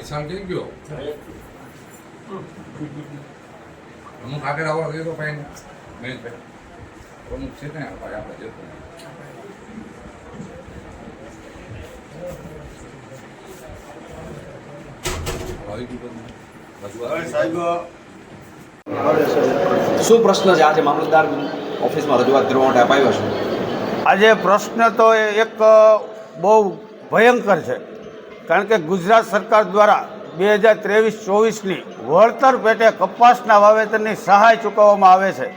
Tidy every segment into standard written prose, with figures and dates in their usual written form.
વિશાલ કેમ ગયો અમુક આગળ આવવા ગયો તો ભાઈ અમુક છે ને ભાઈ આપણે જતો શું પ્રશ્ન છે આજે મામલતદાર ઓફિસમાં રજૂઆત કરવા માટે અપાયો છે? આજે પ્રશ્ન તો એક બહુ ભયંકર છે, કારણ કે ગુજરાત સરકાર દ્વારા 2023-24ની વળતર પેટે કપાસના વાવેતરની સહાય ચૂકવવામાં આવે છે.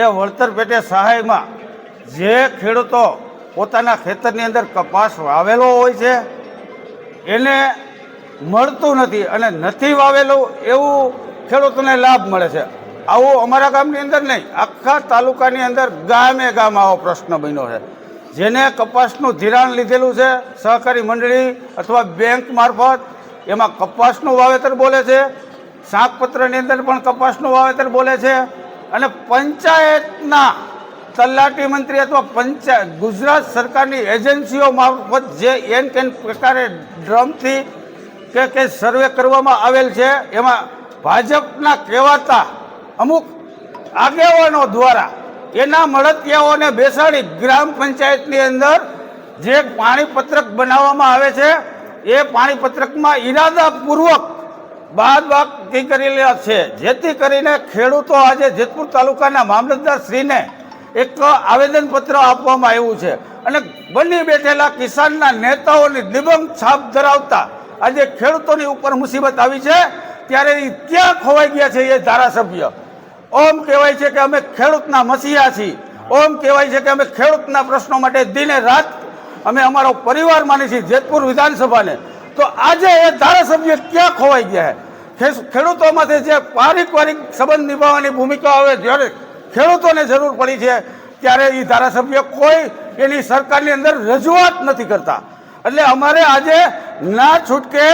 એ વળતર પેટે સહાયમાં જે ખેડૂતો પોતાના ખેતરની અંદર કપાસ વાવેલો હોય છે એને મળતું નથી, અને નથી વાવેલું એવું ખેડૂતોને લાભ મળે છે. આવું અમારા ગામની અંદર નહીં, આખા તાલુકાની અંદર ગામે ગામ આવો પ્રશ્ન બન્યો છે. જેને કપાસનું ધિરાણ લીધેલું છે સહકારી મંડળી અથવા બેંક મારફત, એમાં કપાસનું વાવેતર બોલે છે, શાકપત્રની અંદર પણ કપાસનું વાવેતર બોલે છે, અને પંચાયતના તલાટી મંત્રી અથવા ગુજરાત સરકારની એજન્સીઓ મારફત જે એન કેન પ્રકારે ડ્રમથી કે સર્વે કરવામાં આવેલ છે, એમાં ભાજપના કહેવાતા અમુક આગેવાનો દ્વારા એના મળતિયાઓને બેસાડી ગ્રામ પંચાયતની અંદર જે પાણીપત્રક બનાવવામાં આવે છે એ પાણીપત્રકમાં ઈરાદાપૂર્વક બાદબાકી કરેલા છે, જેથી કરીને ખેડૂતો આજે જેતપુર તાલુકાના મામલતદારશ્રીને એક આવેદનપત્ર આપવામાં આવ્યું છે, અને બની બેઠેલા કિસાનના નેતાઓની દિબંગ છાપ ધરાવતા આજે ખેડૂતોની ઉપર મુસીબત આવી છે. ત્યારે એ ક્યાં ખોવાઈ ગયા છે એ ધારાસભ્ય? ઓમ કહેવાય છે કે અમે ખેડૂતના મસીહા છીએ, ઓમ કહેવાય છે કે અમે ખેડૂતના પ્રશ્નો માટે દિને રાત અમે અમારો પરિવાર માની છીએ જેતપુર વિધાનસભાને, તો આજે એ ધારાસભ્ય ક્યાં ખોવાઈ ગયા છે? ખેડૂતોમાંથી જે પારિવારિક સંબંધ નિભાવવાની ભૂમિકા આવે, જ્યારે ખેડૂતોને જરૂર પડી છે ત્યારે એ ધારાસભ્ય કોઈ એની સરકારની અંદર રજૂઆત નથી કરતા. એટલે અમારે આજે ના છૂટકે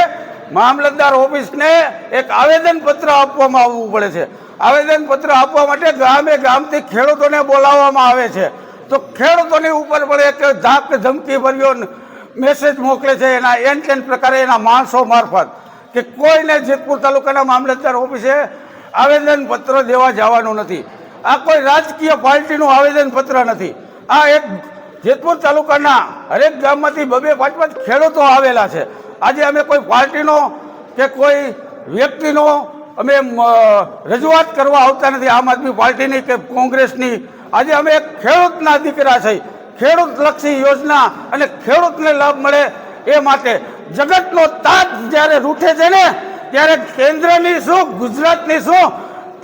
મામલતદાર ઓફિસને એક આવેદનપત્ર આપવામાં આવવું પડે છે. આવેદનપત્ર આપવા માટે ગામે ગામથી ખેડૂતોને બોલાવવામાં આવે છે, તો ખેડૂતોની ઉપર પણ એક ધાક ધમકી ભર્યો મેસેજ મોકલે છે એના એન કેન પ્રકારે એના માણસો મારફત, કે કોઈને જેતપુર તાલુકાના મામલતદાર ઓફિસે આવેદનપત્ર દેવા જવાનું નથી. આ કોઈ રાજકીય પાર્ટીનું આવેદનપત્ર નથી. આ એક જેતપુર તાલુકાના હરેક ગામમાંથી 2-5 ખેડૂતો આવેલા છે. આજે અમે કોઈ પાર્ટીનો કે કોઈ વ્યક્તિનો અમે રજૂઆત કરવા આવતા નથી, આમ આદમી પાર્ટીની કે કોંગ્રેસની. આજે અમે એક ખેડૂતના દીકરા છે. ખેડૂતલક્ષી યોજના અને ખેડૂતને લાભ મળે એ માટે જગતનો તાત જ્યારે રૂઠે છે ને, ત્યારે કેન્દ્રની શું ગુજરાતની શું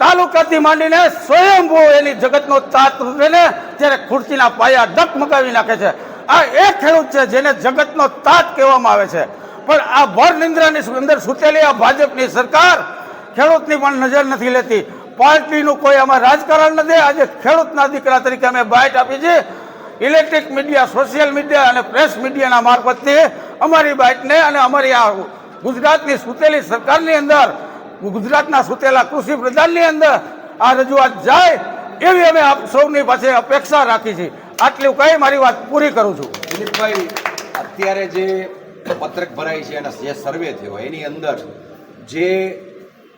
તાલુકાથી માંડીને સ્વયંભૂ એની જગતનો તાત રૂઠે ને ત્યારે ખુરશીના પાયા ડગમગાવી નાખે છે. આ એ ખેડૂત છે જેને જગતનો તાત કહેવામાં આવે છે. પણ આ ભર નિંદ્રાની અંદર સૂતેલી આ ભાજપની સરકાર ખેડૂતની પણ નજર નથી લેતી. પાર્ટીનું કોઈ આમાં રાજકારણ નથી. આજે ખેડૂતના દીકરા તરીકે અમે બાઇટ આપી છે. ઇલેક્ટ્રિક મીડિયા, સોશિયલ મીડિયા અને પ્રેસ મીડિયાના મારફતથી અમારી બાઇટને અને અમારી આ ગુજરાતની સૂતેલી સરકારની અંદર, ગુજરાતના સૂતેલા કૃષિ પ્રધાનની અંદર આ રજૂઆત જાય એવી અમે આપ સૌની પાસે અપેક્ષા રાખી છે. આટલું કહી મારી વાત પૂરી કરું છું. દિલીપભાઈ, અત્યારે જે પત્રક ભરાઈ છે અને જે સર્વે થયો એની અંદર જે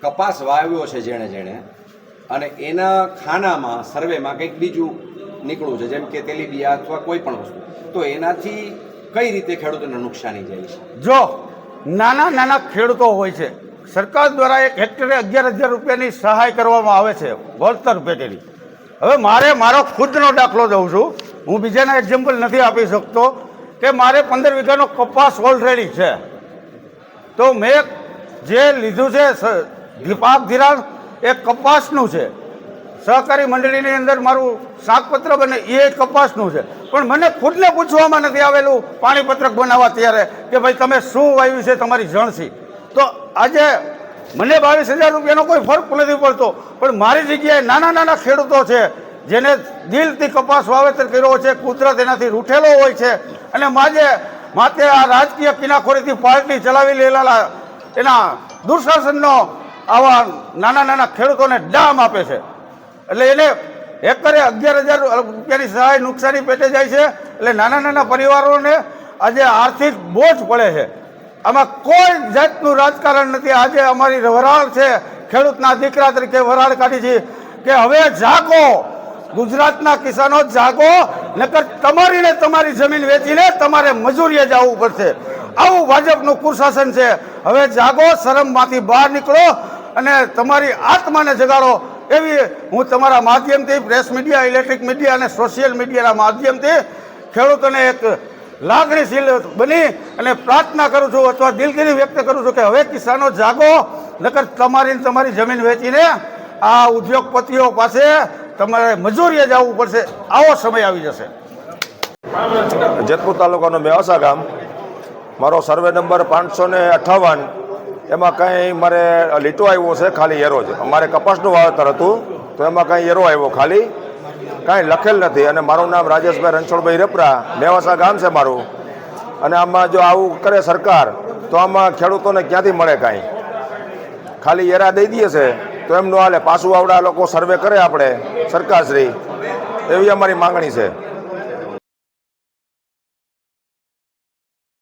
કપાસ વાવ્યો છે જેણે અને એના ખાનામાં સર્વેમાં કંઈક બીજું નીકળવું છે, જેમ કે તેલીબિયા અથવા કોઈ પણ વસ્તુ, તો એનાથી કઈ રીતે ખેડૂતોને નુકસાની જાય છે? જો નાના ખેડૂતો હોય છે, સરકાર દ્વારા એક હેક્ટરે 11,000 રૂપિયાની સહાય કરવામાં આવે છે વળતર પેટેની. હવે મારો ખુદનો દાખલો દઉં છું, હું બીજાના એક્ઝામ્પલ નથી આપી શકતો, કે મારે 15 વીઘાનો કપાસ ઓલરેડી છે, તો મેં જે લીધું છે પાક ધિરાણ એ કપાસનું છે. સહકારી મંડળીની અંદર મારું શાકપત્ર બને એ કપાસનું છે, પણ મને ખુદને પૂછવામાં નથી આવેલું પાણીપત્રક બનાવવા ત્યારે કે ભાઈ તમે શું વાવ્યું છે તમારી જણસી. તો આજે મને 22,000 રૂપિયાનો કોઈ ફરક નથી પડતો, પણ મારી જગ્યાએ નાના નાના ખેડૂતો છે જેને દિલથી કપાસ વાવેતર કર્યો છે, કુદરત એનાથી રૂઠેલો હોય છે અને માથે આ રાજકીય કિનાખોરીથી પાર્ટી ચલાવી લેલા એના દુઃશાસનનો આવા નાના નાના ખેડૂતોને ડામ આપે છે. એટલે એને એકરે 11,000 રૂપિયાની સહાય નુકસાની પેટે જાય છે. એટલે નાના નાના પરિવારોને આજે આર્થિક બોજ પડે છે. આમાં કોઈ જાતનું રાજકારણ નથી. આજે અમારી વરાળ છે, ખેડૂતના દીકરા તરીકે વરાળ કાઢી છે કે હવે જાગો, ગુજરાતના કિસાનો જાગો, નકર તમારી ને તમારી જમીન વેચીને તમારે મજૂરીએ જવું પડશે. આવું ભાજપનું કુશાસન છે. હવે જાગો, શરમમાંથી બહાર નીકળો અને તમારી આત્માને જગાડો, એવી હું તમારા માધ્યમથી, પ્રેસ મીડિયા, ઇલેક્ટ્રિક મીડિયા અને સોશિયલ મીડિયાના માધ્યમથી ખેડૂતોને એક લાગણીશીલ બની અને પ્રાર્થના કરું છું અથવા દિલગીરી વ્યક્ત કરું છું કે હવે કિસાનો જાગો, નકર તમારી જમીન વેચીને આ ઉદ્યોગપતિઓ પાસે તમારે મજૂરીએ જવું પડશે. આવો સમય આવી જશે. જેતપુર તાલુકાનું મેવાસા ગામ, મારો સર્વે નંબર 558. એમાં કંઈ મારે લીટો આવ્યો છે, ખાલી એરો છે. અમારે કપાસનું વાવેતર હતું તો એમાં કંઈ એરો આવ્યો, ખાલી કાંઈ લખેલ નથી. અને મારું નામ રાજેશભાઈ રણછોડભાઈ રેપરા, મેવાસા ગામ છે મારું. અને આમાં જો આવું કરે સરકાર તો આમાં ખેડૂતોને ક્યાંથી મળે કાંઈ? ખાલી એરા દઈ દઈએ છે તો એમ ન હાલે. પાછું આવડા લોકો સર્વે કરે આપણે સરકારશ્રી, એવી અમારી માંગણી છે.